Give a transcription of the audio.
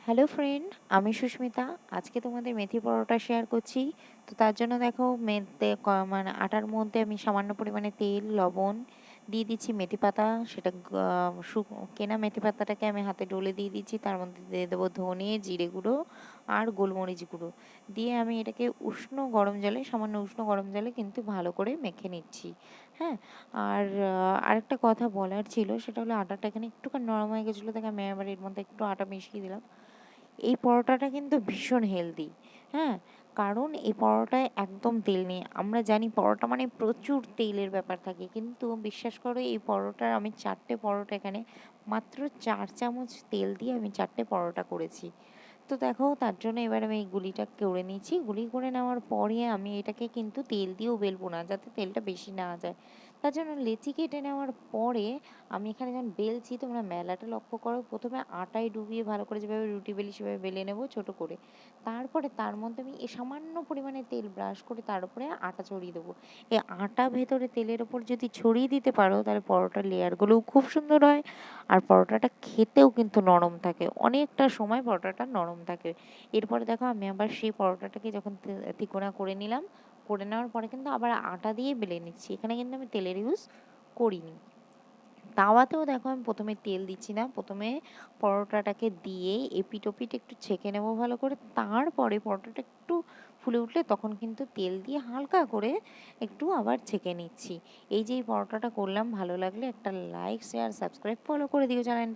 Hello friend, আমি সুস্মিতা। আজকে তোমাদের মেথি পরোটা শেয়ার করছি। তো তার জন্য দেখো মানে আটার মধ্যে আমি সামান্য পরিমাণে তেল, লবণ দিয়ে দিচ্ছি, মেথি পাতা। সেটা কেনা মেথি পাতাটাকে আমি হাতে ডলে দিয়ে দিচ্ছি। তার মধ্যে দিয়ে দেবো ধনে, জিরে গুঁড়ো আর গোলমরিচ গুঁড়ো দিয়ে আমি এটাকে সামান্য উষ্ণ গরম জলে কিন্তু ভালো করে মেখে নিচ্ছি। হ্যাঁ, আর আরেকটা কথা বলার ছিল, সেটা হলো আটাটা এখানে একটুখানি নরম হয়ে গেছিলো, তাকে আমি আবার এর মধ্যে একটু আটা মিশিয়ে দিলাম। এই পরোটাটা কিন্তু ভীষণ হেলদি। হ্যাঁ, কারণ এই পরোটায় একদম তেল নেই। আমরা জানি পরোটা মানে প্রচুর তেলের ব্যাপার থাকে, কিন্তু বিশ্বাস করো এই পরোটার আমি 4টে পরোটা এখানে মাত্র 4 চামচ তেল দিয়ে আমি 4টে পরোটা করেছি। তো দেখো, তার জন্য এবার আমি এই গুলিটা করে নিচ্ছি। গুলি করে নেওয়ার পরে আমি এটাকে কিন্তু তেল দিয়েও বেলবো না, যাতে তেলটা বেশি না যায়। তার জন্য লেচি কেটে নেওয়ার পরে আমি এখানে যখন বেলছি, তোমরা মেলাটা লক্ষ্য করো, প্রথমে আটায় ডুবিয়ে ভালো করে যেভাবে রুটি বেলি সেভাবে বেলে নেবো ছোট করে। তারপরে তার মধ্যে আমি সামান্য পরিমাণে তেল ব্রাশ করে তার উপরে আটা ছড়িয়ে দেবো। এই আটা ভেতরে তেলের ওপর যদি ছড়িয়ে দিতে পারো, তাহলে পরোটার লেয়ারগুলোও খুব সুন্দর হয়। আর পরোটাটা খেতেও কিন্তু নরম থাকে, অনেকটা সময় পরোটাটা নরম থাকে। এরপরে দেখো, আমি আবার সেই পরোটাটাকে যখন তিকোনা করে নিলাম, করে নেওয়ার পরে কিন্তু আবার আটা দিয়ে বেলে নিচ্ছি। এখানে কিন্তু আমি তেলের ইউজ করিনি। তাওয়াতেও দেখো, আমি প্রথমে তেল দিচ্ছি না, প্রথমে পরোটাটাকে দিয়ে এপিট ওপিট একটু ছেঁকে নেবো ভালো করে। তারপরে পরোটাটা একটু ফুলে উঠলে তখন কিন্তু তেল দিয়ে হালকা করে একটু আবার ছেঁকে নিচ্ছি। এই যে এই পরোটাটা করলাম, ভালো লাগলে একটা লাইক, শেয়ার, সাবস্ক্রাইব, ফলো করে দিও চ্যানেলটা।